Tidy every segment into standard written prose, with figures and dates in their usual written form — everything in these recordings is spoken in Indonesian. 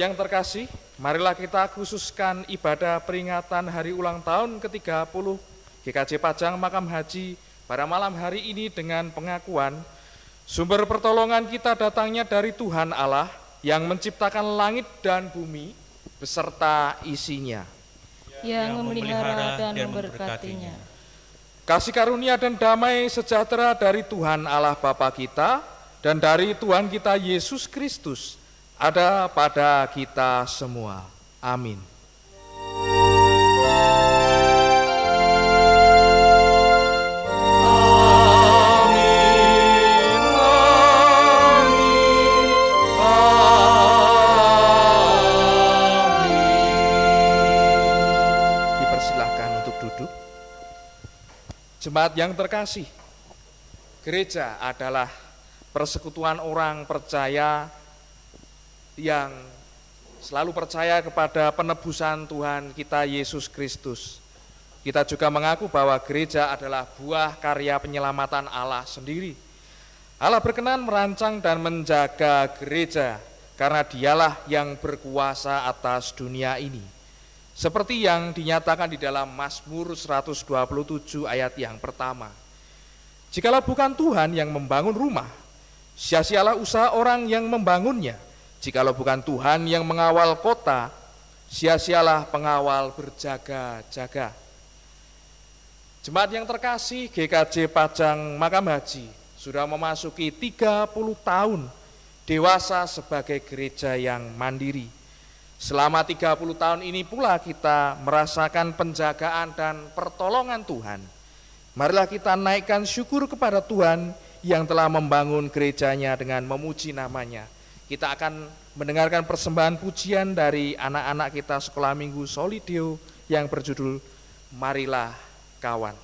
Yang terkasih, marilah kita khususkan ibadah peringatan hari ulang tahun ke-30 GKJ Pajang Makam Haji pada malam hari ini dengan pengakuan sumber pertolongan kita datangnya dari Tuhan Allah yang menciptakan langit dan bumi beserta isinya, yang memelihara dan memberkatinya. Kasih karunia dan damai sejahtera dari Tuhan Allah Bapa kita dan dari Tuhan kita Yesus Kristus ada pada kita semua. Amin. Dipersilahkan untuk duduk. Jemaat yang terkasih, gereja adalah persekutuan orang percaya yang selalu percaya kepada penebusan Tuhan kita Yesus Kristus. Kita juga mengaku bahwa gereja adalah buah karya penyelamatan Allah sendiri. Allah berkenan merancang dan menjaga gereja karena dialah yang berkuasa atas dunia ini. Seperti yang dinyatakan di dalam Mazmur 127 ayat yang pertama. Jikalau bukan Tuhan yang membangun rumah, sia-sialah usaha orang yang membangunnya. Jikalau bukan Tuhan yang mengawal kota, sia-sialah pengawal berjaga-jaga. Jemaat yang terkasih, GKJ Pajang Makam Haji sudah memasuki 30 tahun dewasa sebagai gereja yang mandiri. Selama 30 tahun ini pula kita merasakan penjagaan dan pertolongan Tuhan. Marilah kita naikkan syukur kepada Tuhan yang telah membangun gerejanya dengan memuji namanya. Kita akan mendengarkan persembahan pujian dari anak-anak kita sekolah minggu Solideo yang berjudul marilah kawan.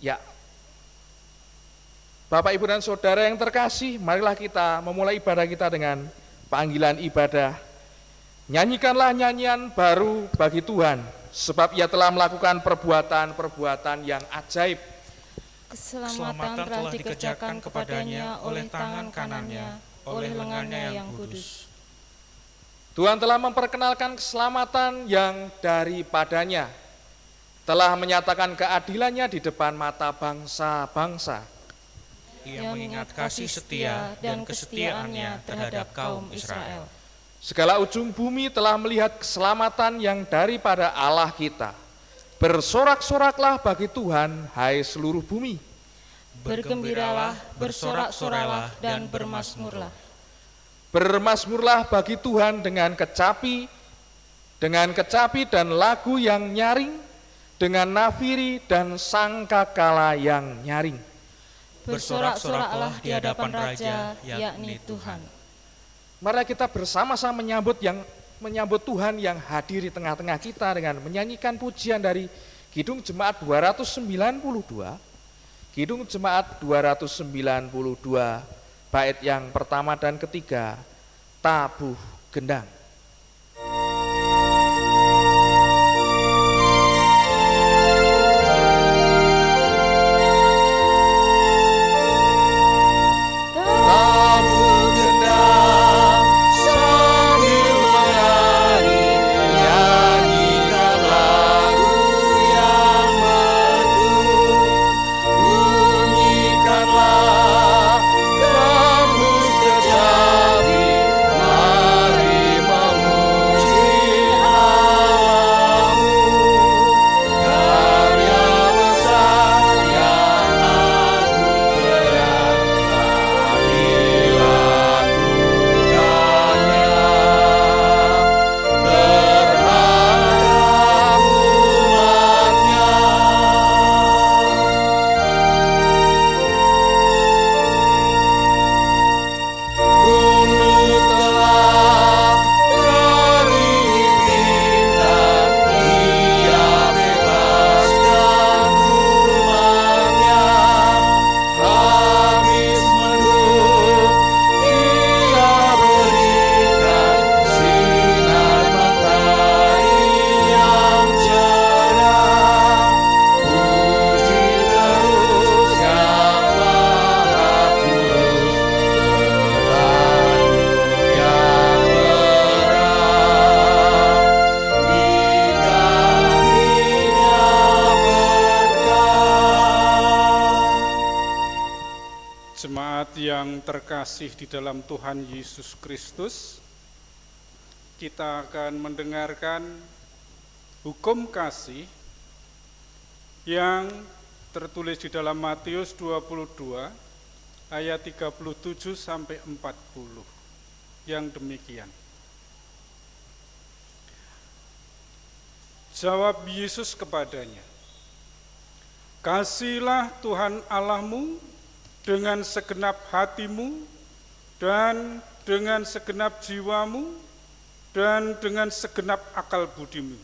Ya, Bapak, Ibu, dan Saudara yang terkasih, marilah kita memulai ibadah kita dengan panggilan ibadah. Nyanyikanlah nyanyian baru bagi Tuhan, sebab Ia telah melakukan perbuatan-perbuatan yang ajaib. Keselamatan telah dikerjakan kepadanya oleh tangan kanannya, oleh lengannya yang kudus. Tuhan telah memperkenalkan keselamatan yang daripadanya, telah menyatakan keadilannya di depan mata bangsa-bangsa. Ia mengingat kasih setia dan kesetiaannya terhadap kaum Israel. Segala ujung bumi telah melihat keselamatan yang daripada Allah kita. Bersorak-soraklah bagi Tuhan, hai seluruh bumi. Bergembiralah, bersorak-soraklah, dan bermasmurlah. Bermasmurlah bagi Tuhan dengan kecapi dan lagu yang nyaring, dengan nafiri dan sangkakala yang nyaring. Bersorak-soraklah di hadapan Raja, yakni Tuhan. Mari kita bersama-sama menyambut Tuhan yang hadir di tengah-tengah kita dengan menyanyikan pujian dari Kidung Jemaat 292. Kidung Jemaat 292, bait yang pertama dan ketiga, Tabuh Gendang. Mari yang terkasih di dalam Tuhan Yesus Kristus, kita akan mendengarkan hukum kasih yang tertulis di dalam Matius 22 ayat 37 sampai 40 yang demikian. Jawab Yesus kepadanya, "Kasihilah Tuhan Allahmu dengan segenap hatimu dan dengan segenap jiwamu dan dengan segenap akal budimu.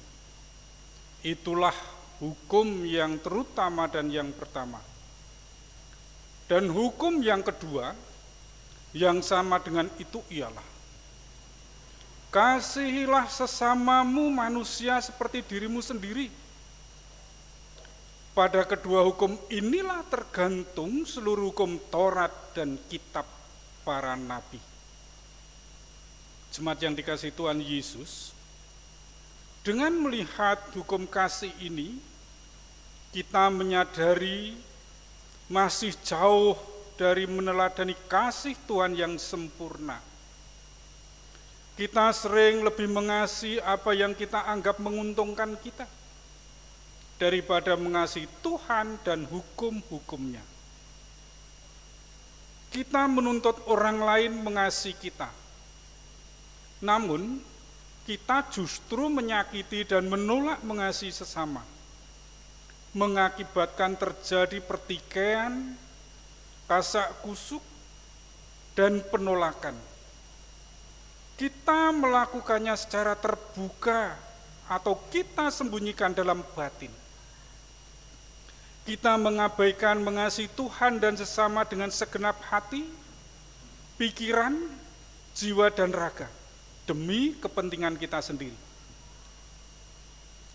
Itulah hukum yang terutama dan yang pertama. Dan hukum yang kedua yang sama dengan itu ialah, kasihilah sesamamu manusia seperti dirimu sendiri. Pada kedua hukum inilah tergantung seluruh hukum Taurat dan kitab para nabi." Jemaat yang dikasihi Tuhan Yesus, dengan melihat hukum kasih ini, kita menyadari masih jauh dari meneladani kasih Tuhan yang sempurna. Kita sering lebih mengasihi apa yang kita anggap menguntungkan kita daripada mengasihi Tuhan dan hukum-hukumnya. Kita menuntut orang lain mengasihi kita, namun kita justru menyakiti dan menolak mengasihi sesama, mengakibatkan terjadi pertikaian, kasak kusuk, dan penolakan. Kita melakukannya secara terbuka atau kita sembunyikan dalam batin. Kita mengabaikan mengasihi Tuhan dan sesama dengan segenap hati, pikiran, jiwa, dan raga demi kepentingan kita sendiri.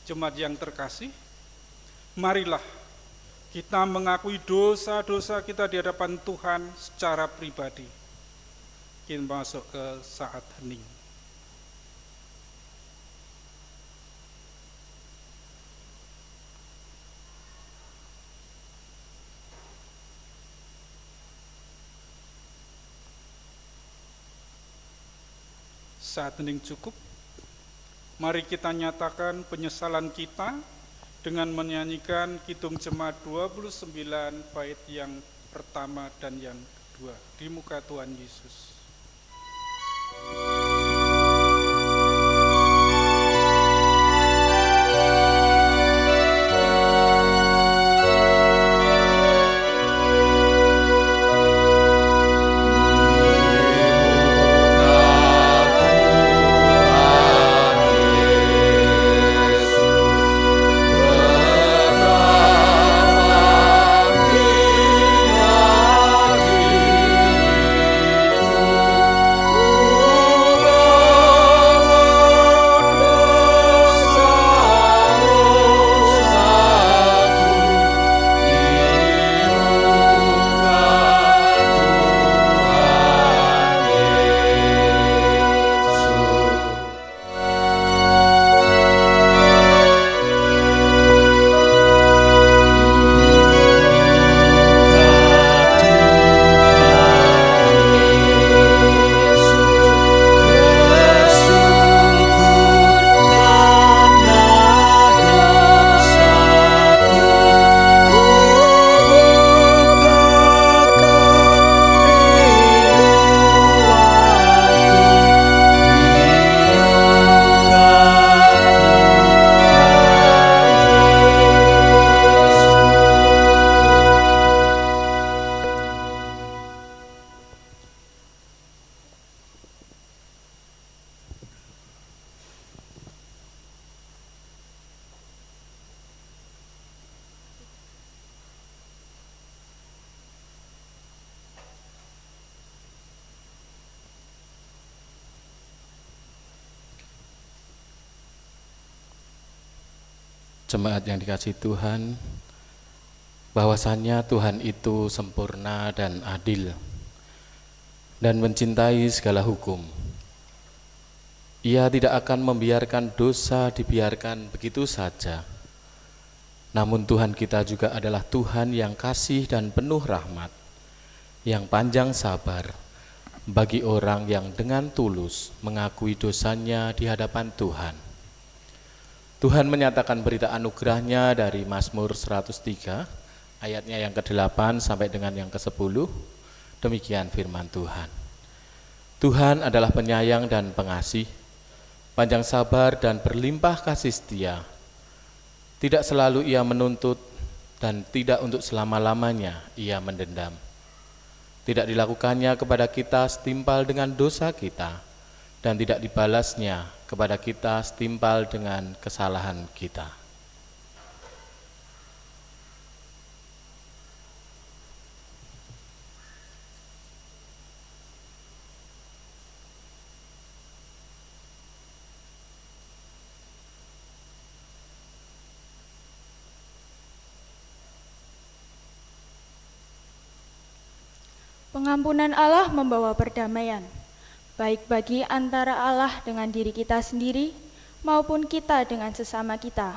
Jemaat yang terkasih, marilah kita mengakui dosa-dosa kita di hadapan Tuhan secara pribadi. Kita masuk ke saat hening. Saat hening cukup, mari kita nyatakan penyesalan kita dengan menyanyikan Kidung Jemaat 29 bait yang pertama dan yang kedua di muka Tuhan Yesus. Jemaat yang dikasihi Tuhan, bahwasannya Tuhan itu sempurna dan adil dan mencintai segala hukum. Ia tidak akan membiarkan dosa dibiarkan begitu saja. Namun Tuhan kita juga adalah Tuhan yang kasih dan penuh rahmat, yang panjang sabar bagi orang yang dengan tulus mengakui dosanya di hadapan Tuhan. Tuhan menyatakan berita anugerahnya dari Mazmur 103, ayatnya yang ke-8 sampai dengan yang ke-10. Demikian firman Tuhan. Tuhan adalah penyayang dan pengasih, panjang sabar dan berlimpah kasih setia. Tidak selalu ia menuntut dan tidak untuk selama-lamanya ia mendendam. Tidak dilakukannya kepada kita setimpal dengan dosa kita, dan tidak dibalasnya kepada kita setimpal dengan kesalahan kita. Pengampunan Allah membawa perdamaian, baik bagi antara Allah dengan diri kita sendiri maupun kita dengan sesama kita.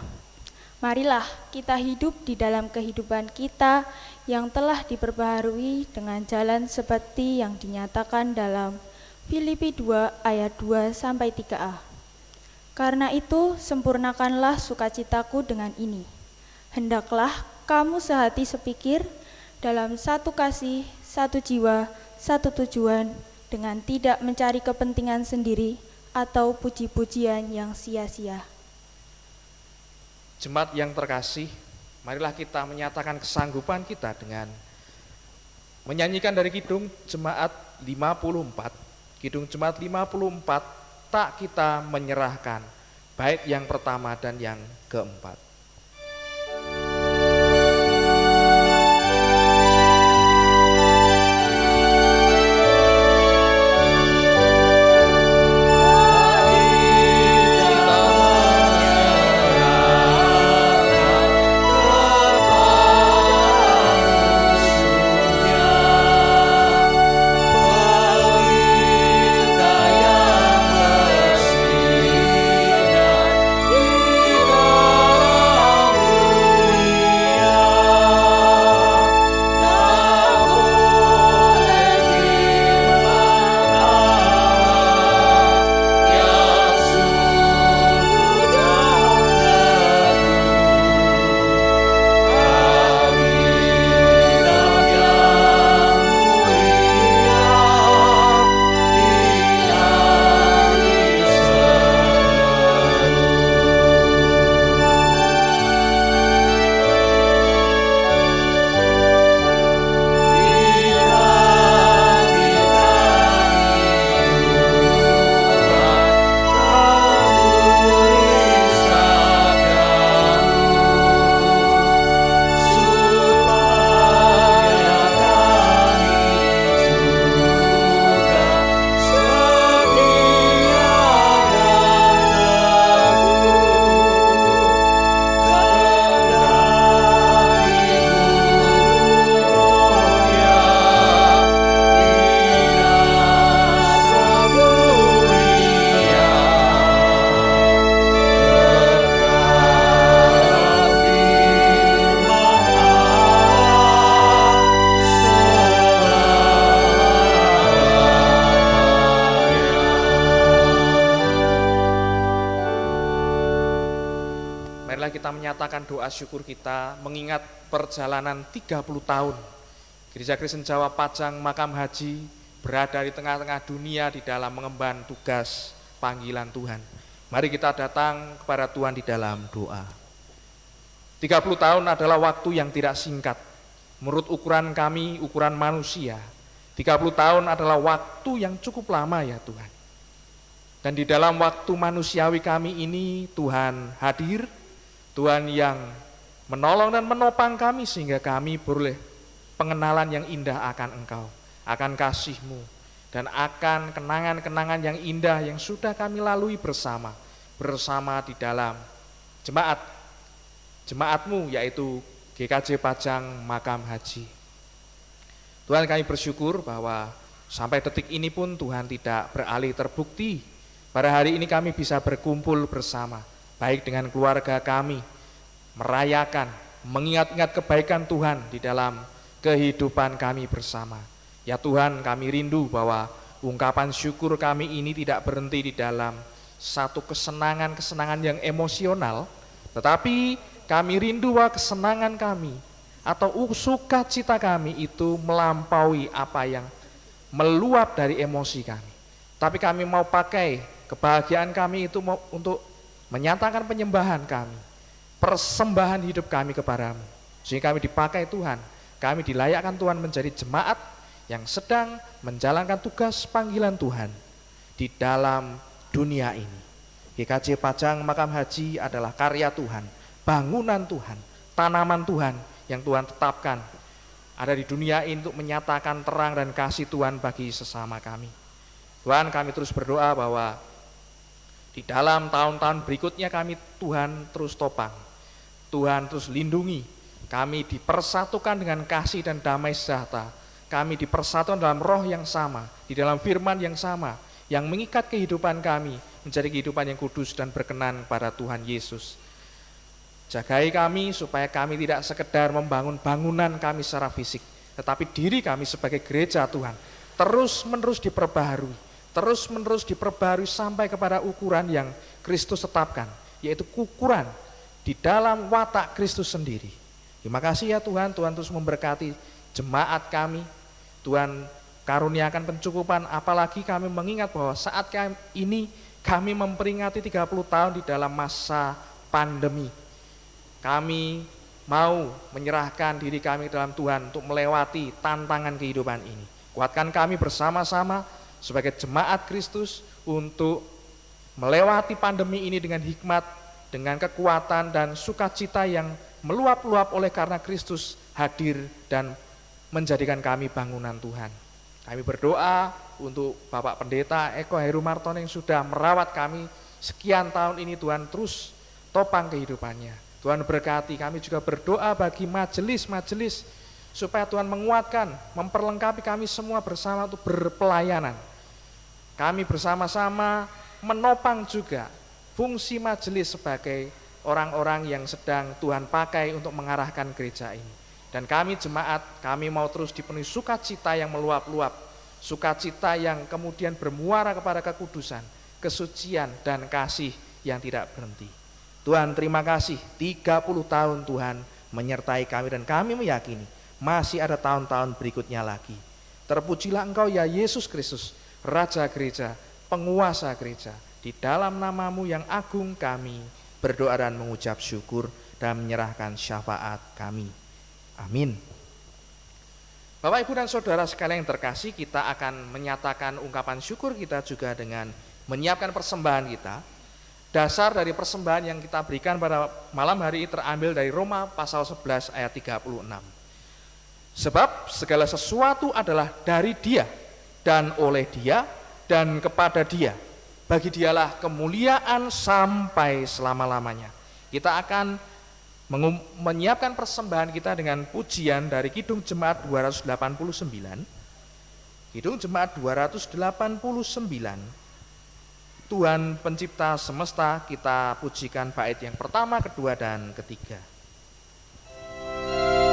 Marilah kita hidup di dalam kehidupan kita yang telah diperbaharui dengan jalan seperti yang dinyatakan dalam Filipi 2 ayat 2 sampai 3a. Karena itu sempurnakanlah sukacitaku dengan ini. Hendaklah kamu sehati sepikir dalam satu kasih, satu jiwa, satu tujuan, dengan tidak mencari kepentingan sendiri atau puji-pujian yang sia-sia. Jemaat yang terkasih, marilah kita menyatakan kesanggupan kita dengan menyanyikan dari Kidung Jemaat 54. Kidung Jemaat 54, tak kita menyerahkan, bait yang pertama dan yang keempat. Kita menyatakan doa syukur kita mengingat perjalanan 30 tahun Gereja Kristen Jawa Pajang Makam Haji berada di tengah-tengah dunia di dalam mengemban tugas panggilan Tuhan. Mari kita datang kepada Tuhan di dalam doa. 30 tahun adalah waktu yang tidak singkat. Menurut ukuran kami, ukuran manusia, 30 tahun adalah waktu yang cukup lama ya Tuhan. Dan di dalam waktu manusiawi kami ini Tuhan hadir, Tuhan yang menolong dan menopang kami sehingga kami beroleh pengenalan yang indah akan Engkau, akan kasih-Mu, dan akan kenangan-kenangan yang indah yang sudah kami lalui bersama di dalam jemaat-Mu yaitu GKJ Pajang Makam Haji. Tuhan, kami bersyukur bahwa sampai detik ini pun Tuhan tidak beralih terbukti. Pada hari ini kami bisa berkumpul bersama, baik dengan keluarga kami, merayakan, mengingat-ingat kebaikan Tuhan di dalam kehidupan kami bersama. Ya Tuhan, kami rindu bahwa ungkapan syukur kami ini tidak berhenti di dalam satu kesenangan-kesenangan yang emosional, tetapi kami rindu bahwa kesenangan kami atau sukacita kami itu melampaui apa yang meluap dari emosi kami. Tapi kami mau pakai kebahagiaan kami itu untuk menyatakan penyembahan kami, persembahan hidup kami kepadamu. Sehingga kami dipakai Tuhan, kami dilayakkan Tuhan menjadi jemaat yang sedang menjalankan tugas panggilan Tuhan di dalam dunia ini. GKJ Pajang Makam Haji adalah karya Tuhan, bangunan Tuhan, tanaman Tuhan yang Tuhan tetapkan ada di dunia ini untuk menyatakan terang dan kasih Tuhan bagi sesama kami. Tuhan, kami terus berdoa bahwa di dalam tahun-tahun berikutnya kami Tuhan terus topang, Tuhan terus lindungi, kami dipersatukan dengan kasih dan damai sejahtera, kami dipersatukan dalam roh yang sama, di dalam firman yang sama, yang mengikat kehidupan kami menjadi kehidupan yang kudus dan berkenan pada Tuhan Yesus. Jagai kami supaya kami tidak sekedar membangun bangunan kami secara fisik, tetapi diri kami sebagai gereja Tuhan terus-menerus diperbaharui sampai kepada ukuran yang Kristus tetapkan, yaitu ukuran di dalam watak Kristus sendiri. Terima kasih ya Tuhan, Tuhan terus memberkati jemaat kami, Tuhan karuniakan pencukupan, apalagi kami mengingat bahwa saat ini kami memperingati 30 tahun di dalam masa pandemi. Kami mau menyerahkan diri kami dalam Tuhan untuk melewati tantangan kehidupan ini. Kuatkan kami bersama-sama sebagai jemaat Kristus untuk melewati pandemi ini dengan hikmat, dengan kekuatan dan sukacita yang meluap-luap oleh karena Kristus hadir dan menjadikan kami bangunan Tuhan. Kami berdoa untuk Bapak Pendeta Eko Herumartono yang sudah merawat kami sekian tahun ini, Tuhan terus topang kehidupannya. Tuhan berkati, kami juga berdoa bagi majelis-majelis supaya Tuhan menguatkan, memperlengkapi kami semua bersama untuk berpelayanan. Kami bersama-sama menopang juga fungsi majelis sebagai orang-orang yang sedang Tuhan pakai untuk mengarahkan gereja ini. Dan kami jemaat, kami mau terus dipenuhi sukacita yang meluap-luap, sukacita yang kemudian bermuara kepada kekudusan, kesucian dan kasih yang tidak berhenti. Tuhan, terima kasih 30 tahun Tuhan menyertai kami dan kami meyakini masih ada tahun-tahun berikutnya lagi. Terpujilah Engkau ya Yesus Kristus, Raja Gereja, penguasa gereja. Di dalam namamu yang agung kami berdoa dan mengucap syukur dan menyerahkan syafaat kami. Amin. Bapak, Ibu dan Saudara sekalian yang terkasih, kita akan menyatakan ungkapan syukur kita juga dengan menyiapkan persembahan kita. Dasar dari persembahan yang kita berikan pada malam hari ini terambil dari Roma pasal 11 ayat 36. Sebab segala sesuatu adalah dari Dia dan oleh Dia dan kepada Dia. Bagi Dialah kemuliaan sampai selama-lamanya. Kita akan menyiapkan persembahan kita dengan pujian dari Kidung Jemaat 289. Kidung Jemaat 289. Tuhan pencipta semesta, kita pujikan bait yang pertama, kedua, dan ketiga. Besar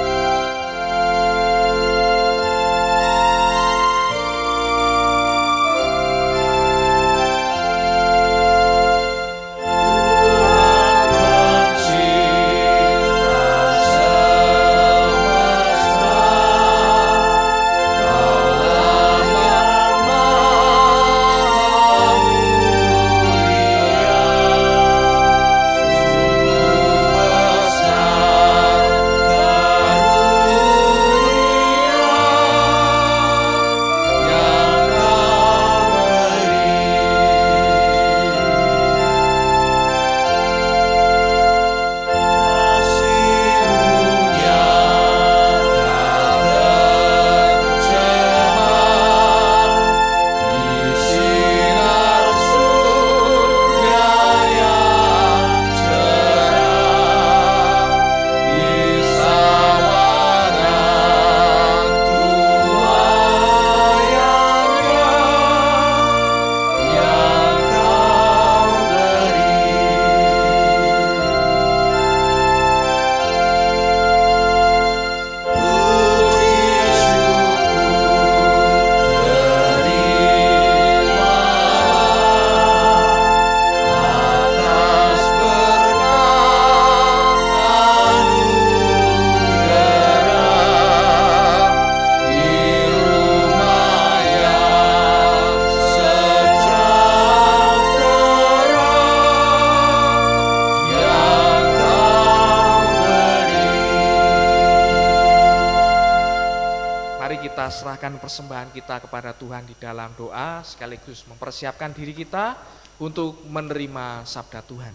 persembahan kita kepada Tuhan di dalam doa, sekaligus mempersiapkan diri kita untuk menerima sabda Tuhan.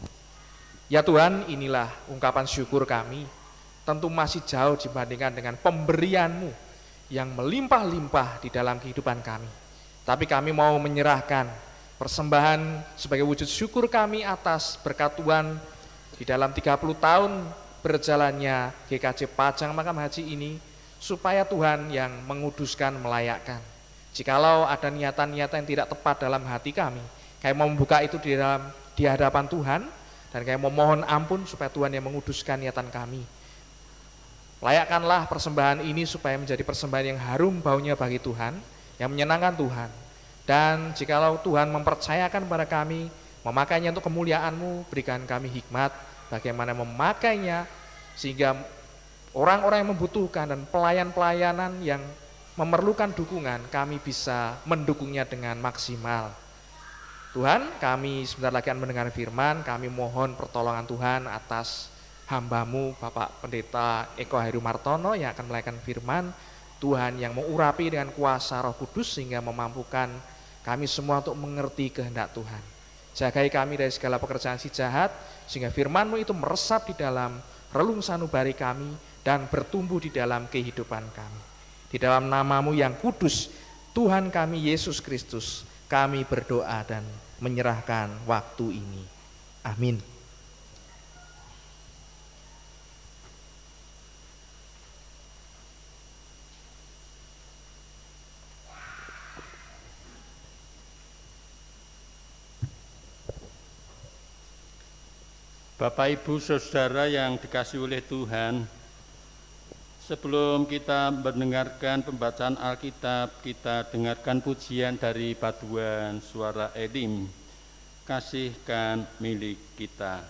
Ya Tuhan, inilah ungkapan syukur kami, tentu masih jauh dibandingkan dengan pemberian-Mu yang melimpah-limpah di dalam kehidupan kami. Tapi kami mau menyerahkan persembahan sebagai wujud syukur kami atas berkat Tuhan di dalam 30 tahun berjalannya GKJ Pajang Makam Haji ini, supaya Tuhan yang menguduskan, melayakkan. Jikalau ada niatan-niatan yang tidak tepat dalam hati kami mau membuka itu di hadapan Tuhan, dan kami memohon ampun supaya Tuhan yang menguduskan niatan kami. Layakkanlah persembahan ini supaya menjadi persembahan yang harum baunya bagi Tuhan, yang menyenangkan Tuhan. Dan jikalau Tuhan mempercayakan kepada kami memakainya untuk kemuliaan-Mu, berikan kami hikmat bagaimana memakainya, sehingga orang-orang yang membutuhkan dan pelayan-pelayanan yang memerlukan dukungan, kami bisa mendukungnya dengan maksimal. Tuhan, kami sebentar lagi akan mendengar firman, kami mohon pertolongan Tuhan atas hamba-Mu Bapak Pendeta Eko Heru Martono yang akan melayangkan firman. Tuhan yang mengurapi dengan kuasa Roh Kudus sehingga memampukan kami semua untuk mengerti kehendak Tuhan. Jagai kami dari segala pekerjaan si jahat, sehingga firman-Mu itu meresap di dalam relung sanubari kami dan bertumbuh di dalam kehidupan kami. Di dalam nama-Mu yang kudus, Tuhan kami Yesus Kristus, kami berdoa dan menyerahkan waktu ini. Amin. Bapak, Ibu, Saudara yang dikasihi oleh Tuhan, sebelum kita mendengarkan pembacaan Alkitab, kita dengarkan pujian dari Paduan Suara Elim, Kasihkan Milik Kita.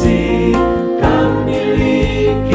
Kasihkan milik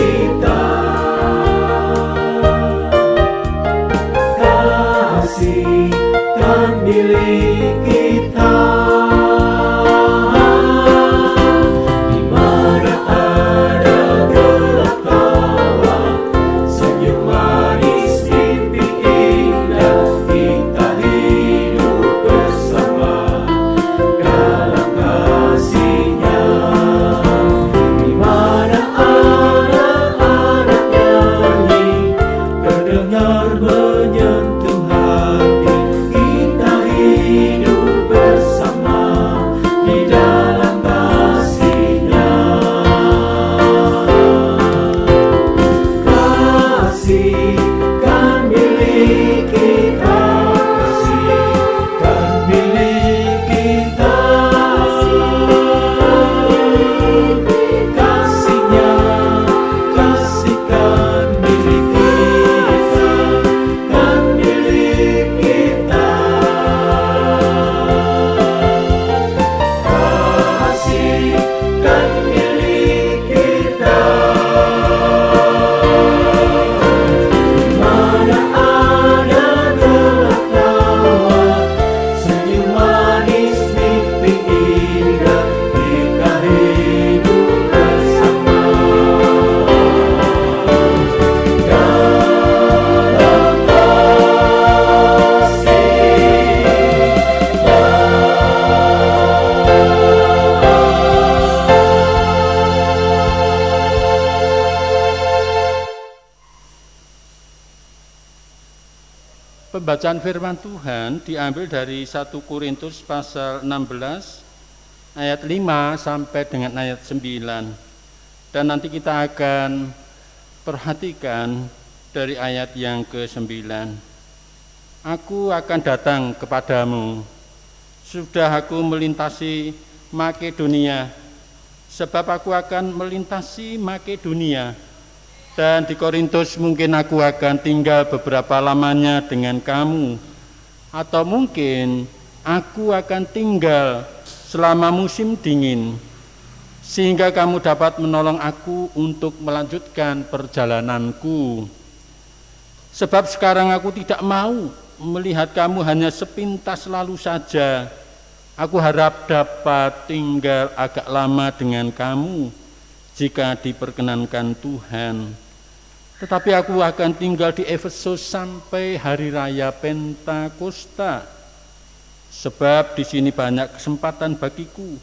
Pembacaan firman Tuhan diambil dari 1 Korintus pasal 16 ayat 5 sampai dengan ayat 9. Dan nanti kita akan perhatikan dari ayat yang ke-9. Aku akan datang kepadamu, sudah aku melintasi Makedonia, sebab aku akan melintasi Makedonia. Dan di Korintus mungkin aku akan tinggal beberapa lamanya dengan kamu, atau mungkin aku akan tinggal selama musim dingin, sehingga kamu dapat menolong aku untuk melanjutkan perjalananku. Sebab sekarang aku tidak mau melihat kamu hanya sepintas lalu saja. Aku harap dapat tinggal agak lama dengan kamu jika diperkenankan Tuhan. Tetapi aku akan tinggal di Efesus sampai hari raya Pentakosta, sebab di sini banyak kesempatan bagiku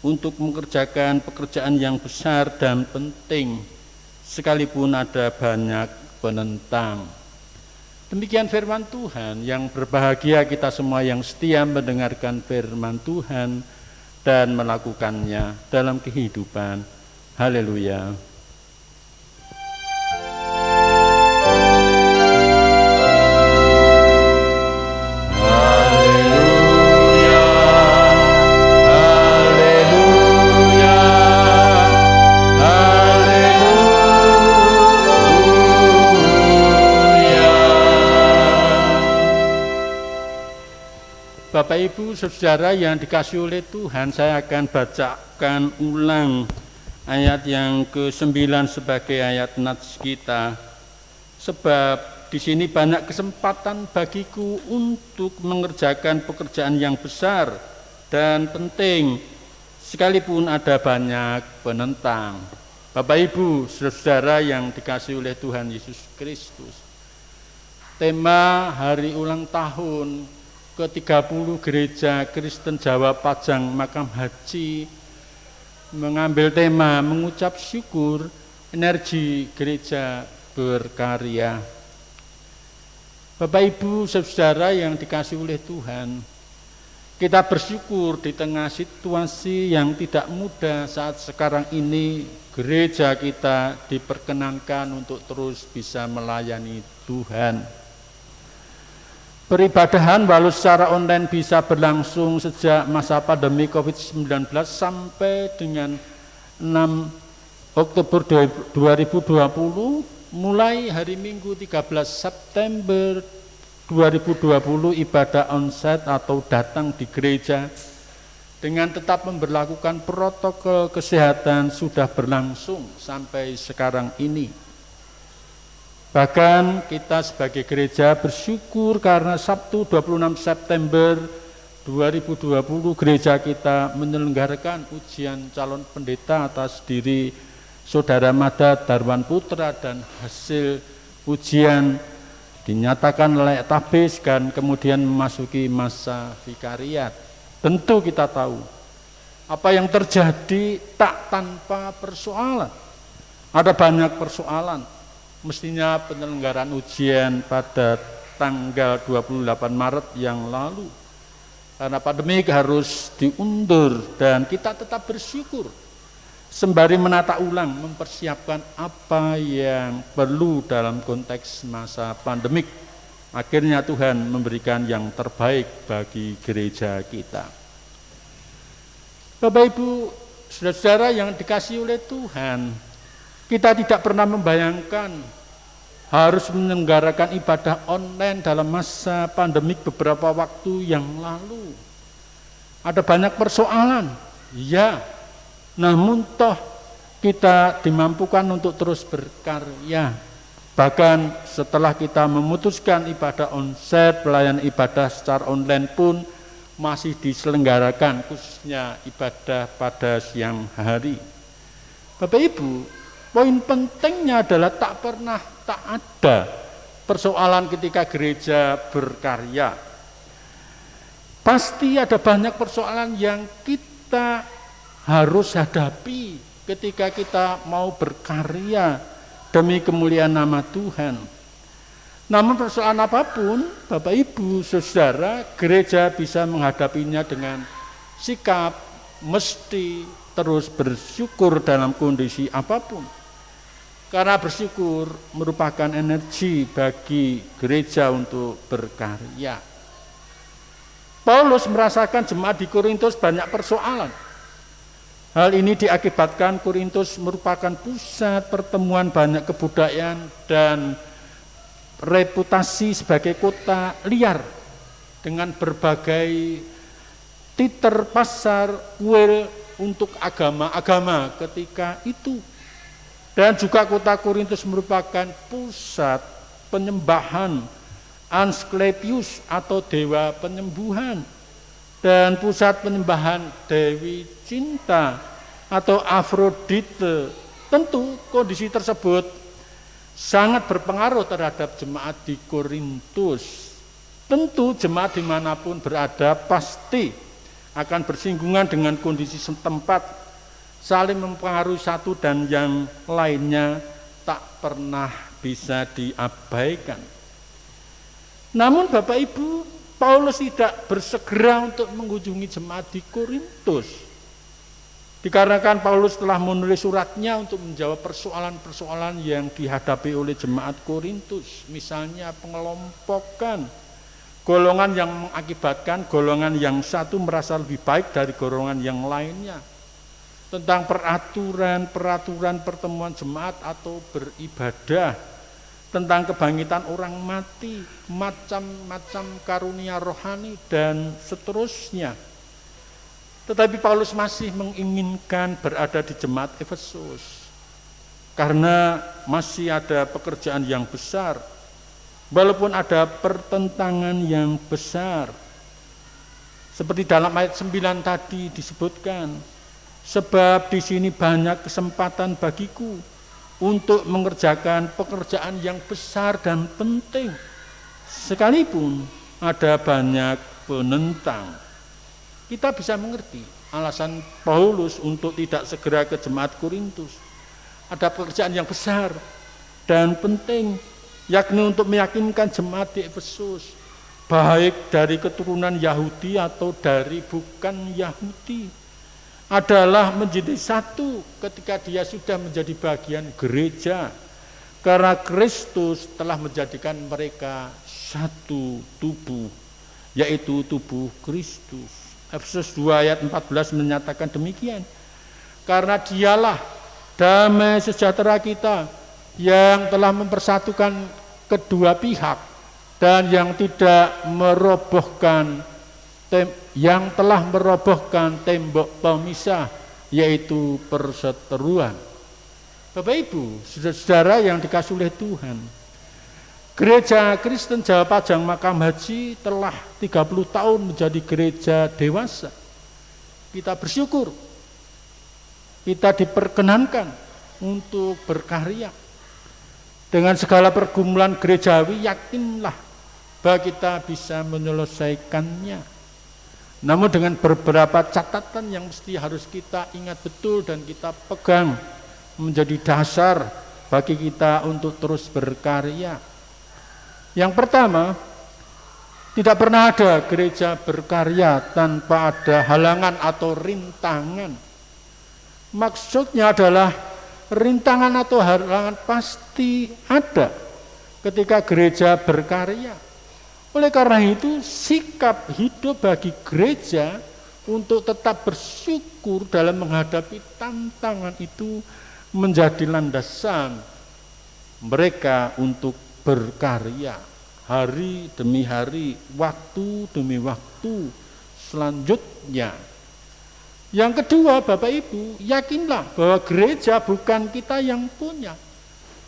untuk mengerjakan pekerjaan yang besar dan penting, sekalipun ada banyak penentang. Demikian firman Tuhan. Yang berbahagia kita semua yang setia mendengarkan firman Tuhan dan melakukannya dalam kehidupan. Haleluya. Bapak Ibu Saudara yang dikasihi oleh Tuhan, saya akan bacakan ulang ayat yang ke-9 sebagai ayat nats kita. Sebab di sini banyak kesempatan bagiku untuk mengerjakan pekerjaan yang besar dan penting, sekalipun ada banyak penentang. Bapak Ibu Saudara yang dikasihi oleh Tuhan Yesus Kristus, tema hari ulang tahun ke-30 Gereja Kristen Jawa Pajang Makam Haji mengambil tema mengucap syukur, energi gereja berkarya. Bapak Ibu Saudara yang dikasihi oleh Tuhan, kita bersyukur di tengah situasi yang tidak mudah saat sekarang ini, gereja kita diperkenankan untuk terus bisa melayani Tuhan. Peribadahan walau secara online bisa berlangsung sejak masa pandemi COVID-19 sampai dengan 6 Oktober 2020, mulai hari Minggu 13 September 2020 ibadah onsite atau datang di gereja dengan tetap memberlakukan protokol kesehatan sudah berlangsung sampai sekarang ini. Bahkan kita sebagai gereja bersyukur karena Sabtu 26 September 2020 gereja kita menyelenggarakan ujian calon pendeta atas diri Saudara Mada Darwan Putra dan hasil ujian dinyatakan layak tabis dan kemudian memasuki masa vikariat. Tentu kita tahu apa yang terjadi tak tanpa persoalan. Ada banyak persoalan. Mestinya penyelenggaraan ujian pada tanggal 28 Maret yang lalu. Karena pandemi harus diundur dan kita tetap bersyukur. Sembari menata ulang, mempersiapkan apa yang perlu dalam konteks masa pandemik. Akhirnya Tuhan memberikan yang terbaik bagi gereja kita. Bapak Ibu, saudara-saudara yang dikasihi oleh Tuhan, kita tidak pernah membayangkan harus menyelenggarakan ibadah online dalam masa pandemik beberapa waktu yang lalu. Ada banyak persoalan, ya, namun toh kita dimampukan untuk terus berkarya. Bahkan setelah kita memutuskan ibadah onsite, pelayanan ibadah secara online pun masih diselenggarakan, khususnya ibadah pada siang hari. Bapak Ibu, poin pentingnya adalah tak ada persoalan ketika gereja berkarya. Pasti ada banyak persoalan yang kita harus hadapi ketika kita mau berkarya demi kemuliaan nama Tuhan. Namun persoalan apapun, Bapak Ibu, Saudara, gereja bisa menghadapinya dengan sikap mesti terus bersyukur dalam kondisi apapun. Karena bersyukur merupakan energi bagi gereja untuk berkarya. Paulus merasakan jemaat di Korintus banyak persoalan. Hal ini diakibatkan Korintus merupakan pusat pertemuan banyak kebudayaan dan reputasi sebagai kota liar dengan berbagai titer pasar kuil untuk agama-agama ketika itu. Dan juga kota Korintus merupakan pusat penyembahan Asklepius atau dewa penyembuhan dan pusat penyembahan Dewi Cinta atau Afrodite. Tentu kondisi tersebut sangat berpengaruh terhadap jemaat di Korintus. Tentu jemaat dimanapun berada pasti akan bersinggungan dengan kondisi setempat, saling mempengaruhi satu dan yang lainnya tak pernah bisa diabaikan. Namun Bapak Ibu, Paulus tidak bersegera untuk mengunjungi jemaat di Korintus. Dikarenakan Paulus telah menulis suratnya untuk menjawab persoalan-persoalan yang dihadapi oleh jemaat Korintus. Misalnya pengelompokan, golongan yang mengakibatkan golongan yang satu merasa lebih baik dari golongan yang lainnya. Tentang peraturan pertemuan jemaat atau beribadah. Tentang kebangkitan orang mati, macam-macam karunia rohani, dan seterusnya. Tetapi Paulus masih menginginkan berada di jemaat Efesus karena masih ada pekerjaan yang besar, walaupun ada pertentangan yang besar. Seperti dalam ayat 9 tadi disebutkan, sebab di sini banyak kesempatan bagiku untuk mengerjakan pekerjaan yang besar dan penting, sekalipun ada banyak penentang. Kita bisa mengerti alasan Paulus untuk tidak segera ke jemaat Korintus. Ada pekerjaan yang besar dan penting, yakni untuk meyakinkan jemaat di Efesus, baik dari keturunan Yahudi atau dari bukan Yahudi, adalah menjadi satu ketika dia sudah menjadi bagian gereja, karena Kristus telah menjadikan mereka satu tubuh, yaitu tubuh Kristus. Efesus 2 ayat 14 menyatakan demikian. Karena dialah damai sejahtera kita yang telah mempersatukan kedua pihak dan yang telah merobohkan tembok pemisah, yaitu perseteruan. Bapak Ibu, saudara-saudara yang dikasihi oleh Tuhan, Gereja Kristen Jawa Pajang Makam Haji telah 30 tahun menjadi gereja dewasa. Kita bersyukur, kita diperkenankan untuk berkarya. Dengan segala pergumulan gerejawi, yakinlah bahwa kita bisa menyelesaikannya. Namun dengan beberapa catatan yang mesti harus kita ingat betul dan kita pegang menjadi dasar bagi kita untuk terus berkarya. Yang pertama, tidak pernah ada gereja berkarya tanpa ada halangan atau rintangan. Maksudnya adalah rintangan atau halangan pasti ada ketika gereja berkarya. Oleh karena itu, sikap hidup bagi gereja untuk tetap bersyukur dalam menghadapi tantangan itu menjadi landasan mereka untuk berkarya hari demi hari, waktu demi waktu selanjutnya. Yang kedua, Bapak Ibu, yakinlah bahwa gereja bukan kita yang punya,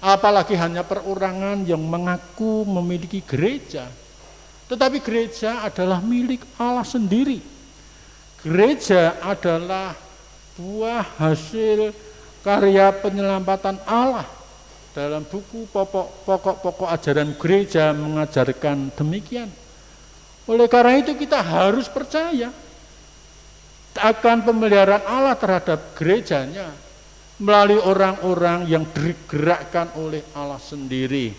apalagi hanya perorangan yang mengaku memiliki gereja. Tetapi gereja adalah milik Allah sendiri. Gereja adalah buah hasil karya penyelamatan Allah. Dalam buku pokok-pokok ajaran gereja mengajarkan demikian. Oleh karena itu kita harus percaya akan pemeliharaan Allah terhadap gerejanya melalui orang-orang yang digerakkan oleh Allah sendiri.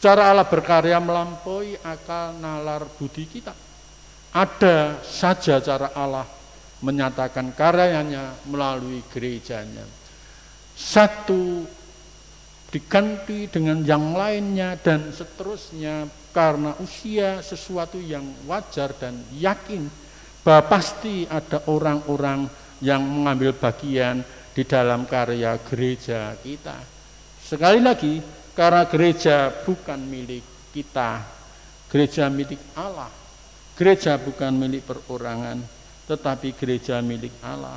Secara Allah berkarya melampaui akal nalar budi kita. Ada saja cara Allah menyatakan karyanya melalui gerejanya. Satu diganti dengan yang lainnya dan seterusnya karena usia sesuatu yang wajar dan yakin bahwa pasti ada orang-orang yang mengambil bagian di dalam karya gereja kita. Sekali lagi, karena gereja bukan milik kita, gereja milik Allah. Gereja bukan milik perorangan, tetapi gereja milik Allah.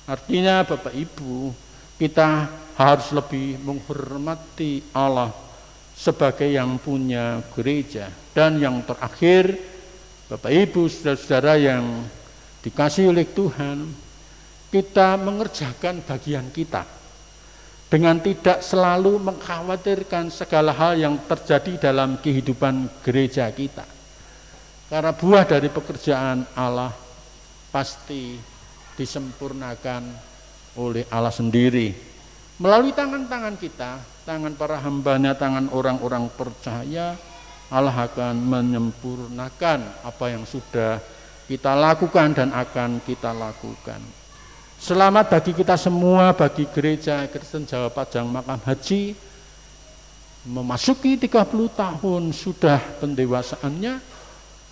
Artinya Bapak Ibu, kita harus lebih menghormati Allah sebagai yang punya gereja. Dan yang terakhir, Bapak Ibu, saudara-saudara yang dikasihi oleh Tuhan, kita mengerjakan bagian kita dengan tidak selalu mengkhawatirkan segala hal yang terjadi dalam kehidupan gereja kita. Karena buah dari pekerjaan Allah pasti disempurnakan oleh Allah sendiri. Melalui tangan-tangan kita, tangan para hambanya, tangan orang-orang percaya, Allah akan menyempurnakan apa yang sudah kita lakukan dan akan kita lakukan. Selamat bagi kita semua, bagi gereja Kristen Jawa Pajang Makam Haji, memasuki 30 tahun sudah pendewasaannya,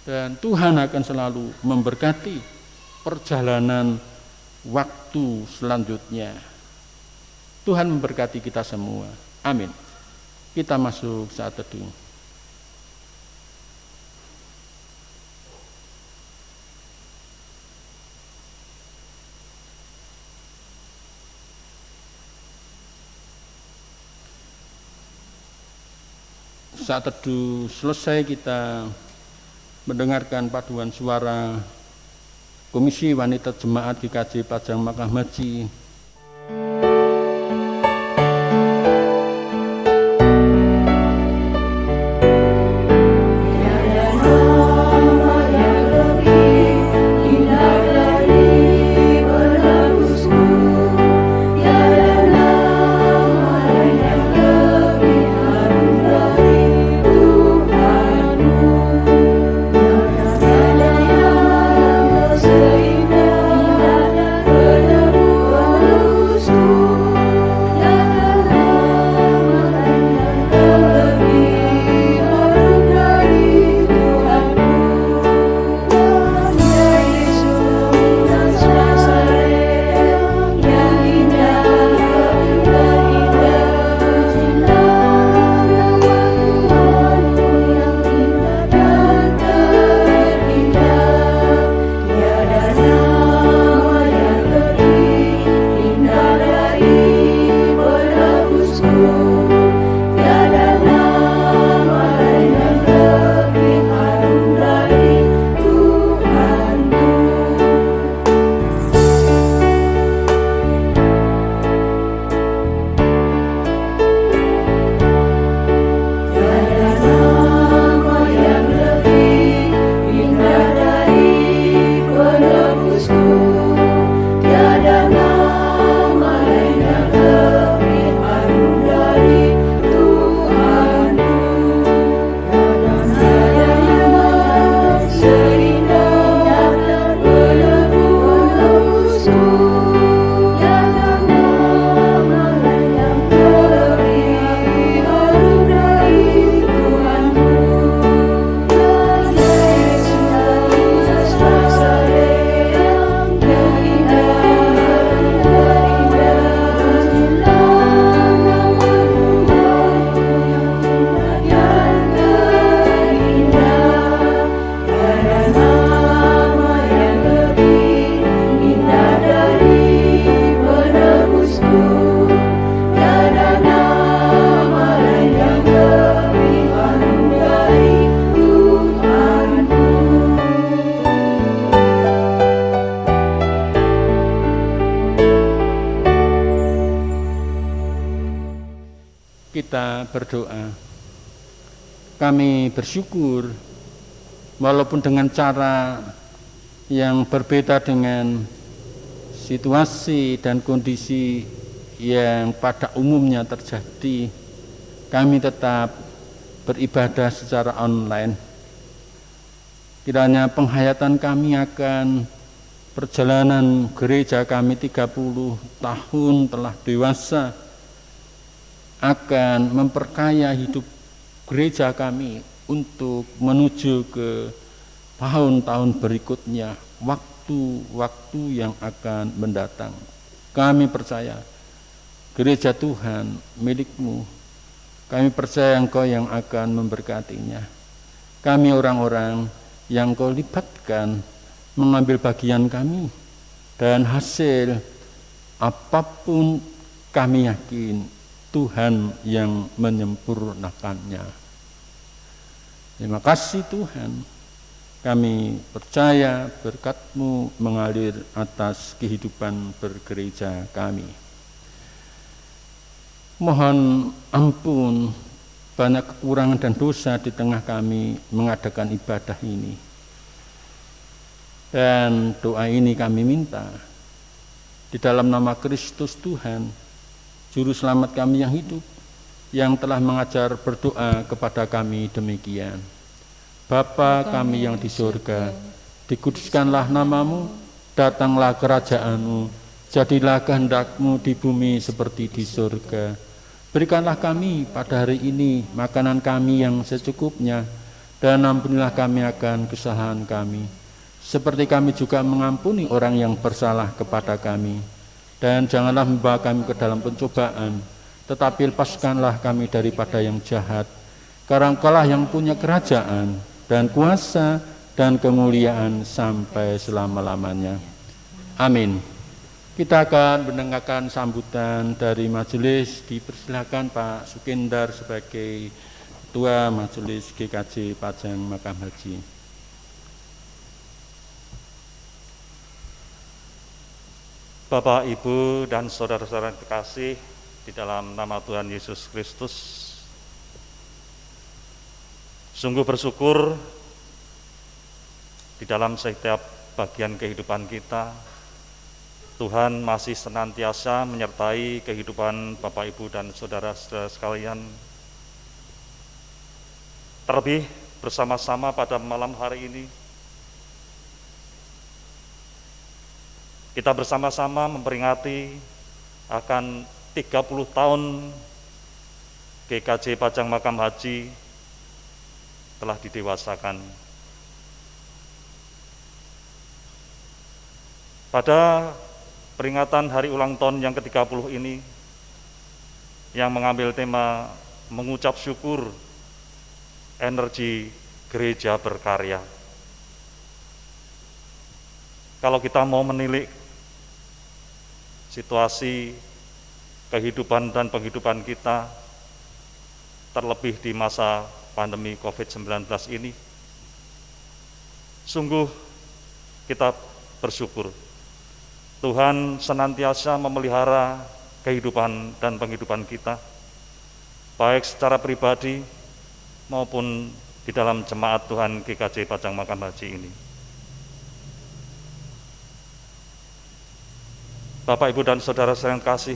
dan Tuhan akan selalu memberkati perjalanan waktu selanjutnya. Tuhan memberkati kita semua. Amin. Kita masuk saat teduh. Saat teduh selesai, kita mendengarkan paduan suara Komisi Wanita Jemaat GKJ Pajang Makam Haji. Kita berdoa. Kami bersyukur walaupun dengan cara yang berbeda dengan situasi dan kondisi yang pada umumnya terjadi, kami tetap beribadah secara online. Kiranya penghayatan kami akan perjalanan gereja kami 30 tahun telah dewasa akan memperkaya hidup gereja kami untuk menuju ke tahun-tahun berikutnya, waktu-waktu yang akan mendatang. Kami percaya gereja Tuhan milik-Mu. Kami percaya Engkau yang akan memberkatinya. Kami orang-orang yang Kau libatkan mengambil bagian kami, dan hasil apapun kami yakin Tuhan yang menyempurnakannya. Terima kasih Tuhan, kami percaya berkat-Mu mengalir atas kehidupan bergereja kami. Mohon ampun banyak kekurangan dan dosa di tengah kami mengadakan ibadah ini. Dan doa ini kami minta di dalam nama Kristus Tuhan, Juru Selamat kami yang hidup, yang telah mengajar berdoa kepada kami demikian. Bapa kami yang di surga, dikuduskanlah namamu, datanglah kerajaan-Mu, jadilah kehendak-Mu di bumi seperti di surga. Berikanlah kami pada hari ini makanan kami yang secukupnya, dan ampunilah kami akan kesalahan kami, seperti kami juga mengampuni orang yang bersalah kepada kami. Dan janganlah membawa kami ke dalam pencobaan, tetapi lepaskanlah kami daripada yang jahat. Karena Engkaulah yang punya kerajaan dan kuasa dan kemuliaan sampai selama-lamanya. Amin. Kita akan mendengarkan sambutan dari majelis. Dipersilakan Pak Sukendar sebagai Ketua Majelis GKJ Pajang Makam Haji. Bapak, Ibu, dan saudara-saudara terkasih di dalam nama Tuhan Yesus Kristus, sungguh bersyukur di dalam setiap bagian kehidupan kita, Tuhan masih senantiasa menyertai kehidupan Bapak, Ibu, dan saudara-saudara sekalian. Terlebih bersama-sama pada malam hari ini, kita bersama-sama memperingati akan 30 tahun GKJ Pajang Makam Haji telah didewasakan. Pada peringatan hari ulang tahun yang ke-30 ini, yang mengambil tema mengucap syukur energi gereja berkarya. Kalau kita mau menilik situasi kehidupan dan penghidupan kita, terlebih di masa pandemi COVID-19 ini, sungguh kita bersyukur Tuhan senantiasa memelihara kehidupan dan penghidupan kita, baik secara pribadi maupun di dalam jemaat Tuhan GKJ Pajang Makam Haji ini. Bapak, Ibu, dan saudara-saudara yang kasih,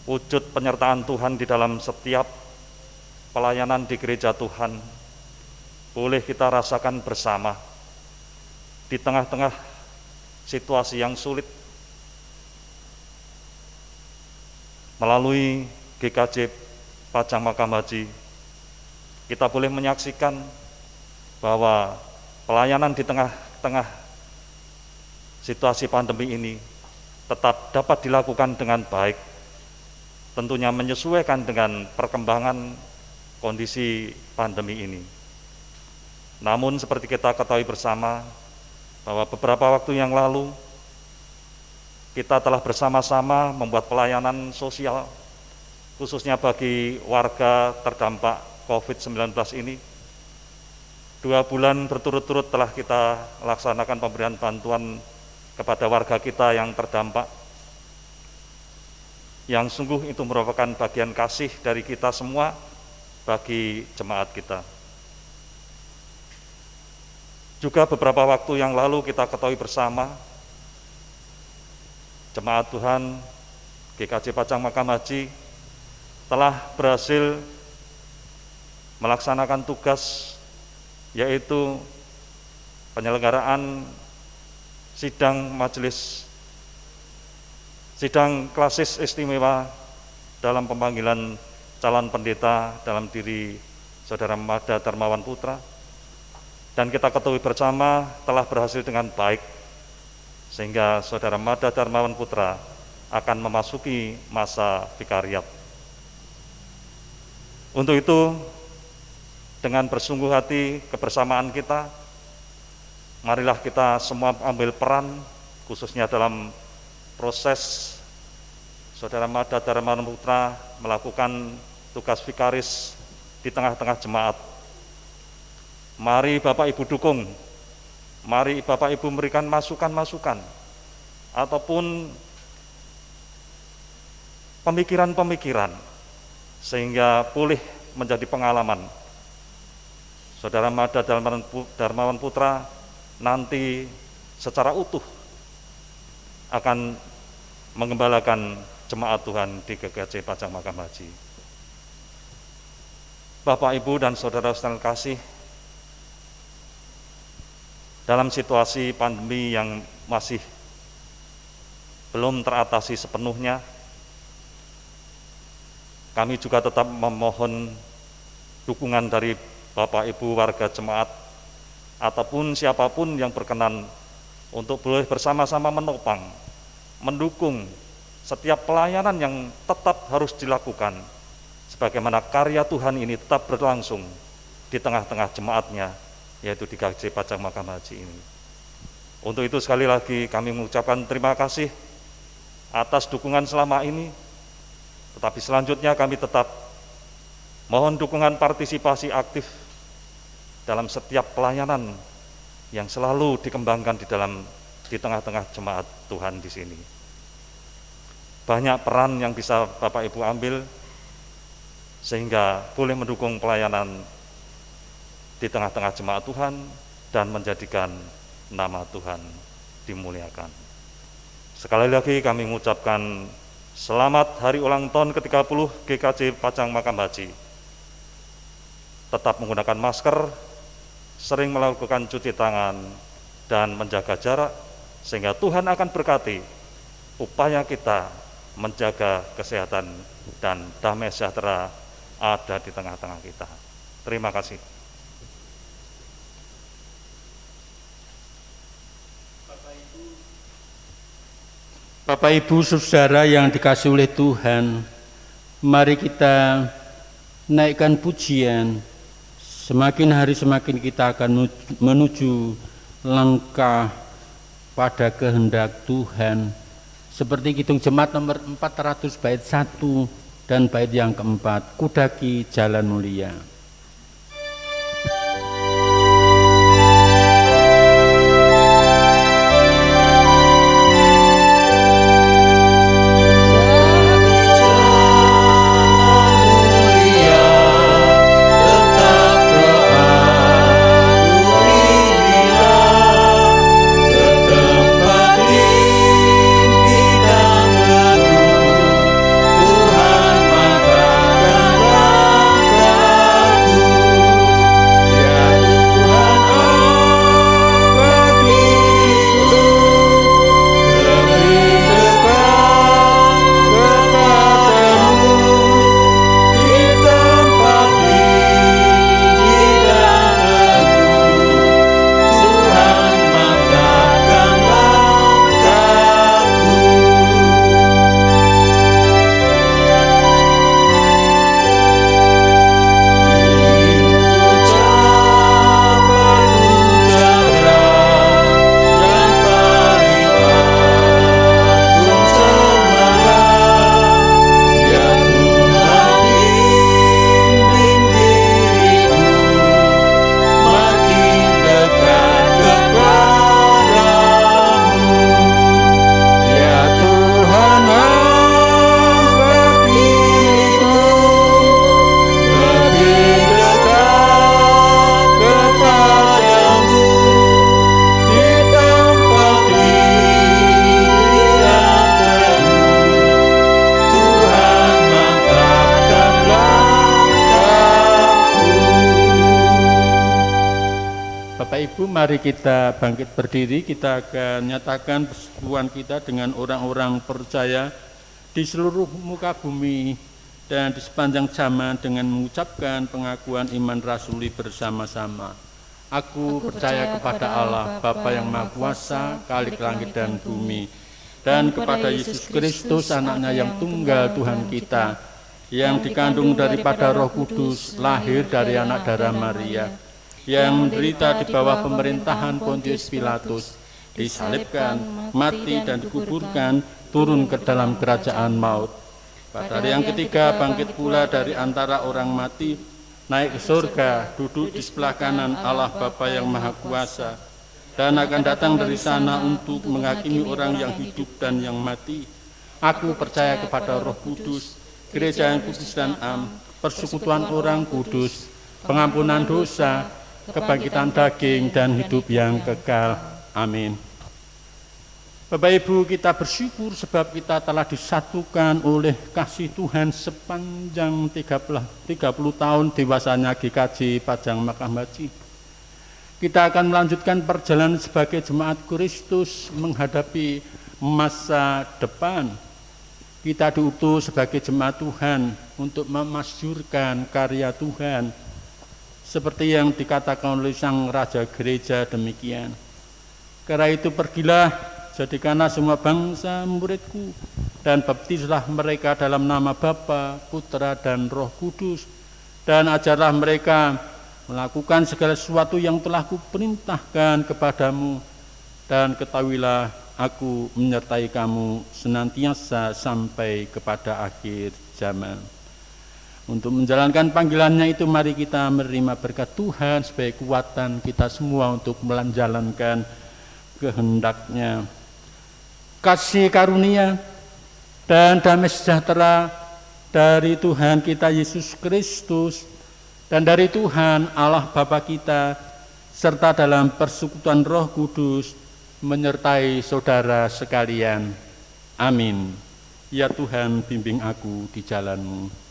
wujud penyertaan Tuhan di dalam setiap pelayanan di gereja Tuhan boleh kita rasakan bersama di tengah-tengah situasi yang sulit. Melalui GKJ Pajang Makam Haji, kita boleh menyaksikan bahwa pelayanan di tengah-tengah situasi pandemi ini tetap dapat dilakukan dengan baik, tentunya menyesuaikan dengan perkembangan kondisi pandemi ini. Namun seperti kita ketahui bersama, bahwa beberapa waktu yang lalu kita telah bersama-sama membuat pelayanan sosial, khususnya bagi warga terdampak COVID-19 ini. 2 bulan berturut-turut telah kita laksanakan pemberian bantuan kepada warga kita yang terdampak, yang sungguh itu merupakan bagian kasih dari kita semua bagi jemaat kita. Juga beberapa waktu yang lalu kita ketahui bersama, jemaat Tuhan GKJ Pajang Makam Haji telah berhasil melaksanakan tugas yaitu penyelenggaraan sidang klasis istimewa dalam pemanggilan calon pendeta dalam diri Saudara Mada Darmawan Putra, dan kita ketahui bersama telah berhasil dengan baik, sehingga Saudara Mada Darmawan Putra akan memasuki masa vikariat. Untuk itu, dengan bersungguh hati kebersamaan kita, marilah kita semua ambil peran, khususnya dalam proses Saudara Mada Darmawan Putra melakukan tugas vikaris di tengah-tengah jemaat. Mari Bapak Ibu dukung, mari Bapak Ibu memberikan masukan-masukan ataupun pemikiran-pemikiran sehingga boleh menjadi pengalaman. Saudara Mada Darmawan Putra nanti secara utuh akan mengembalakan jemaat Tuhan di GKJ Pajang Makam Haji. Bapak, Ibu, dan saudara-saudara kasih, dalam situasi pandemi yang masih belum teratasi sepenuhnya, kami juga tetap memohon dukungan dari Bapak Ibu warga jemaat ataupun siapapun yang berkenan untuk boleh bersama-sama menopang, mendukung setiap pelayanan yang tetap harus dilakukan sebagaimana karya Tuhan ini tetap berlangsung di tengah-tengah jemaatnya, yaitu di GKJ Pajang Makam Haji ini. Untuk itu sekali lagi kami mengucapkan terima kasih atas dukungan selama ini, tetapi selanjutnya kami tetap mohon dukungan partisipasi aktif dalam setiap pelayanan yang selalu dikembangkan di tengah-tengah jemaat Tuhan di sini. Banyak peran yang bisa Bapak Ibu ambil sehingga boleh mendukung pelayanan di tengah-tengah jemaat Tuhan dan menjadikan nama Tuhan dimuliakan. Sekali lagi kami mengucapkan selamat hari ulang tahun ke-30 GKJ Pajang Makam Haji. Tetap menggunakan masker, sering melakukan cuci tangan, dan menjaga jarak, sehingga Tuhan akan berkati upaya kita menjaga kesehatan dan damai sejahtera ada di tengah-tengah kita. Terima kasih. Bapak Ibu saudara yang dikasihi oleh Tuhan, mari kita naikkan pujian. Semakin hari semakin kita akan menuju langkah pada kehendak Tuhan. Seperti Kidung Jemaat nomor 400 bait 1 dan bait yang keempat, Kudaki Jalan Mulia. Tuhan maka dan langkah Ibu, mari kita bangkit berdiri, kita akan nyatakan persekutuan kita dengan orang-orang percaya di seluruh muka bumi dan di sepanjang zaman dengan mengucapkan pengakuan iman rasuli bersama-sama. Aku percaya kepada Allah, Bapa yang Maha Kuasa, Khalik langit dan bumi, dan kepada Yesus Kristus, anaknya yang tunggal Tuhan kita, yang dikandung daripada Roh Kudus, lahir dari anak darah Maria, yang menderita di bawah pemerintahan Pontius Pilatus, disalibkan, mati dan dikuburkan, turun ke dalam kerajaan maut. Pada hari yang ketiga bangkit pula dari antara orang mati, naik ke surga, duduk di sebelah kanan Allah Bapa yang Maha Kuasa, dan akan datang dari sana untuk menghakimi orang yang hidup dan yang mati. Aku percaya kepada Roh Kudus, gereja yang kudus dan am, persekutuan orang kudus, pengampunan dosa, kebangkitan daging dan hidup yang kekal. Amin. Bapak Ibu, kita bersyukur sebab kita telah disatukan oleh kasih Tuhan sepanjang 30 tahun dewasanya GKJ Pajang Makam Haji. Kita akan melanjutkan perjalanan sebagai jemaat Kristus menghadapi masa depan. Kita diutus sebagai jemaat Tuhan untuk memasyurkan karya Tuhan, seperti yang dikatakan oleh Sang Raja Gereja demikian. Karena itu pergilah, jadikanlah semua bangsa muridku, dan baptislah mereka dalam nama Bapa, Putra, dan Roh Kudus, dan ajarlah mereka melakukan segala sesuatu yang telah kuperintahkan kepadamu, dan ketahuilah aku menyertai kamu senantiasa sampai kepada akhir zaman. Untuk menjalankan panggilannya itu, mari kita menerima berkat Tuhan sebagai kekuatan kita semua untuk menjalankan kehendak-Nya. Kasih karunia dan damai sejahtera dari Tuhan kita Yesus Kristus dan dari Tuhan Allah Bapa kita serta dalam persekutuan Roh Kudus menyertai saudara sekalian. Amin. Ya Tuhan, bimbing aku di jalan-Mu.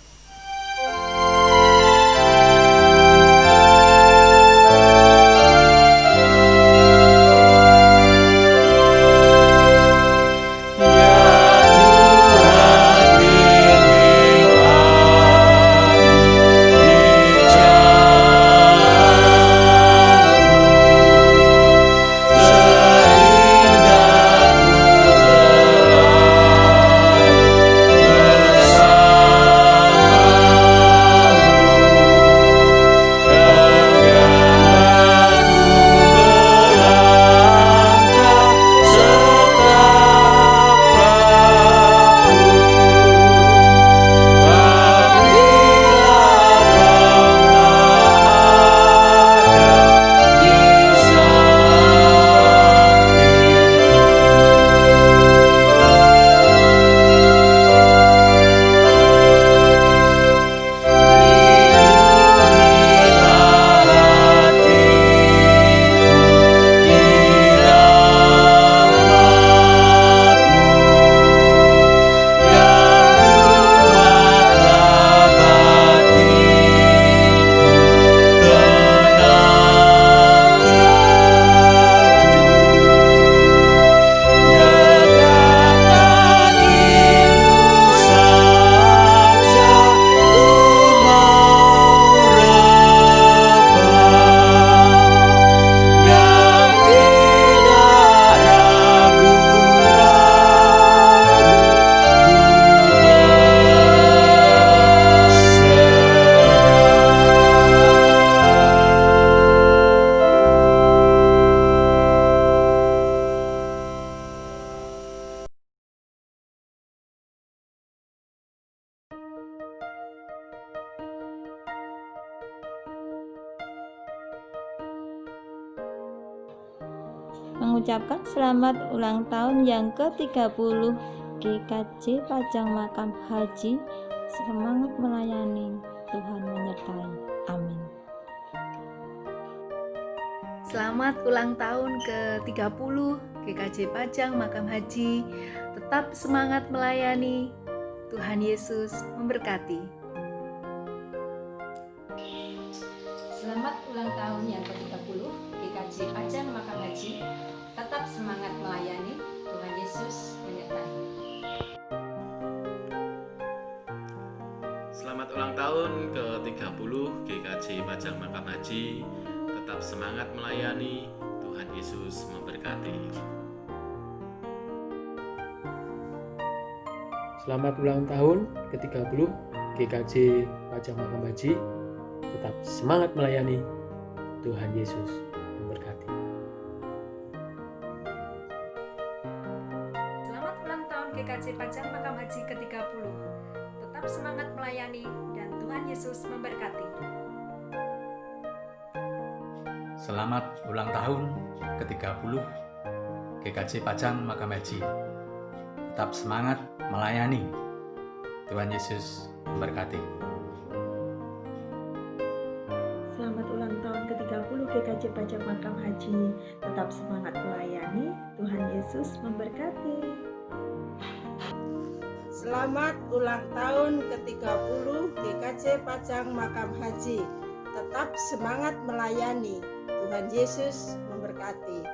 Mengucapkan selamat ulang tahun yang ke-30 GKJ Pajang Makam Haji. Semangat melayani, Tuhan menyertai. Amin. Selamat ulang tahun ke-30 GKJ Pajang Makam Haji. Tetap semangat melayani, Tuhan Yesus memberkati. Selamat ulang tahun yang ke-30 GKJ GKJ Pajang Makam Haji tetap semangat melayani. Tuhan Yesus menyertai. Selamat ulang tahun ke-30 GKJ Pajang Makam Haji. Tetap semangat melayani. Tuhan Yesus memberkati. Selamat ulang tahun ke-30 GKJ Pajang Makam Haji. Tetap semangat melayani. Tuhan Yesus memberkati. Selamat ulang tahun GKJ Pajang Makam Haji ke-30. Tetap semangat melayani dan Tuhan Yesus memberkati. Selamat ulang tahun ke-30 GKJ Pajang Makam Haji. Tetap semangat melayani. Tuhan Yesus memberkati. Selamat ulang tahun ke-30 GKJ Pajang Makam Haji. Tetap semangat melayani. Tuhan Yesus memberkati. Selamat ulang tahun ke-30 GKJ Pajang Makam Haji. Tetap semangat melayani. Tuhan Yesus memberkati.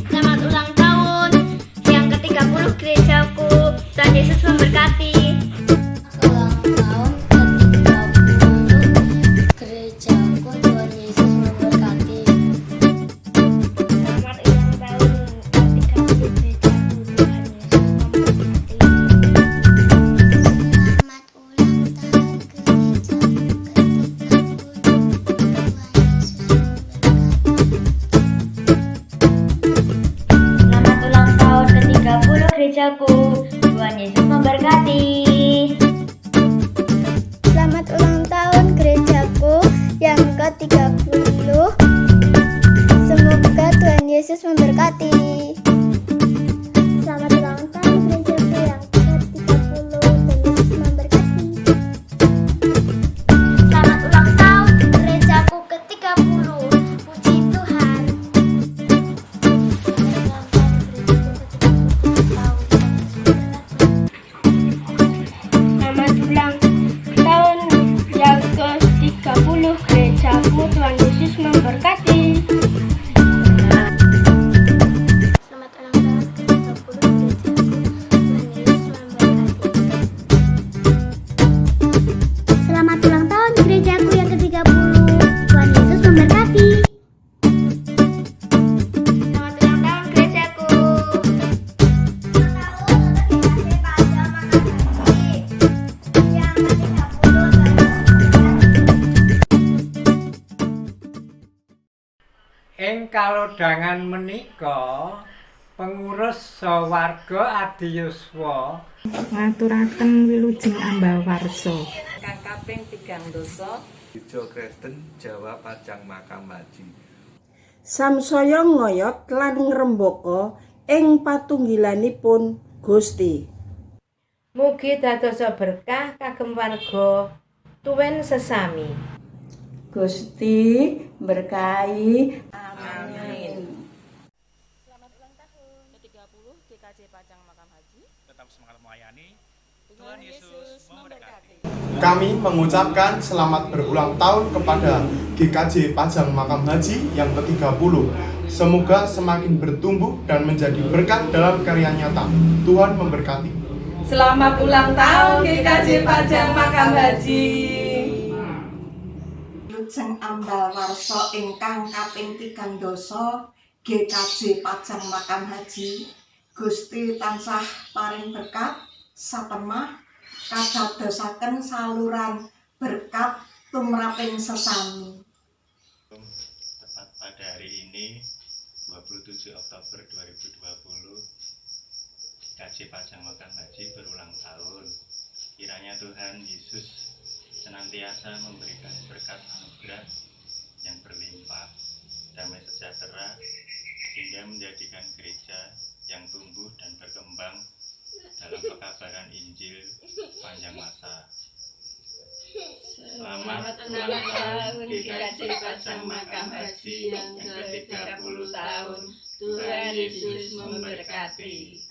Selamat ulang tahun yang ke-30 gerejaku. Tuhan Yesus memberkati. Ulang tahun ke-30 gerejaku. Tuhan Yesus memberkati. Selamat ulang tahun ke-30 gerejaku. Tuhan Yesus memberkati. Selamat ulang tahun ke-30 gerejaku. Tuhan Yesus memberkati. Selamat ulang tahun gerejaku yang ke-30. Semoga Tuhan Yesus memberkati. Selamat ulang tahun gerejaku yang ke-30. Tuhan Yesus memberkati. Selamat ulang tahun gerejaku ke-30. Puji Tuhan. Selamat ulang tahun yang ke-30 gerejaku. Tuhan Yesus memberkati. Selamat ulang tahun ke-30 gerejaku. Tuhan Yesus memberkati. Selamat ulang tahun gerejaku yang ke-30. Tuhan Yesus memberkati. Selamat ulang tahun gerejaku. Ing kalodhangan menika pengurus sawarga Adiyuswa ngaturaken wilujeng ambawarsa kang kaping 3 Gereja Kristen Jawa Pajang Makam Haji. Samsaya ngoyot lan ngrembaka ing patunggilanipun Gusti. Mugi dadosa berkah kagem warga tuwin sesami. Gusti berkahi. Amin. Selamat ulang tahun ke-30 GKJ Pajang Makam Haji. Tetap semangat melayani. Tuhan Yesus memberkati. Kami mengucapkan selamat berulang tahun kepada GKJ Pajang Makam Haji yang ke-30. Semoga semakin bertumbuh dan menjadi berkat dalam karya nyata. Tuhan memberkati. Selamat ulang tahun GKJ Pajang Makam Haji. Wilujeng ambawarsa ingkang kaping 3 GKJ Pajang Makam Haji. Gusti tansah paring berkat satemah kadadosaken saluran berkat tumraping sesami. Tepat pada hari ini 27 Oktober 2020 GKJ Pajang Makam Haji berulang tahun. Kiranya Tuhan Yesus senantiasa memberikan berkat anugerah yang berlimpah, damai sejahtera, sehingga menjadikan gereja yang tumbuh dan berkembang dalam pekabaran Injil panjang masa. Selamat ulang tahun GKJ Pajang Makam Haji yang ke-30 tahun. Tuhan Yesus memberkati.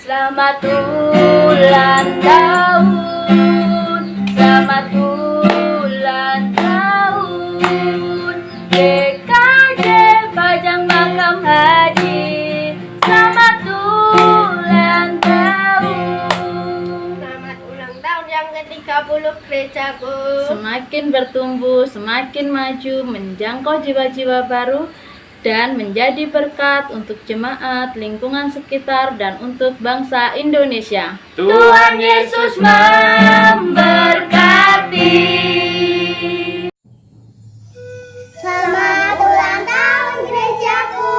Selamat ulang tahun, selamat ulang tahun GKJ Pajang Makam Haji. Selamat ulang tahun. Selamat ulang tahun yang ke-30 gerejaku. Semakin bertumbuh, semakin maju, menjangkau jiwa-jiwa baru dan menjadi berkat untuk jemaat, lingkungan sekitar, dan untuk bangsa Indonesia. Tuhan Yesus memberkati. Selamat ulang tahun gerejaku.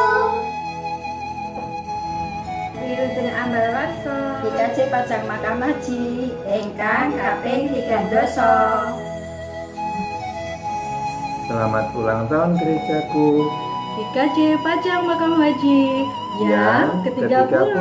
Wilujeng Ambal Warso GKJ Pajang Makam Haji ingkang kaping 30. Selamat ulang tahun gerejaku GKJ Pajang Makam Haji yang ke-30.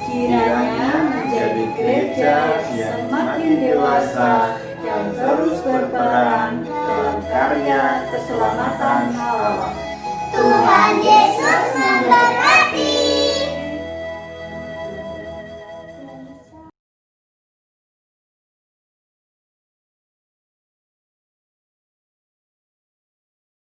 Kiranya menjadi gereja yang semakin dewasa dan terus berperan dalam karya keselamatan alam. Tuhan Yesus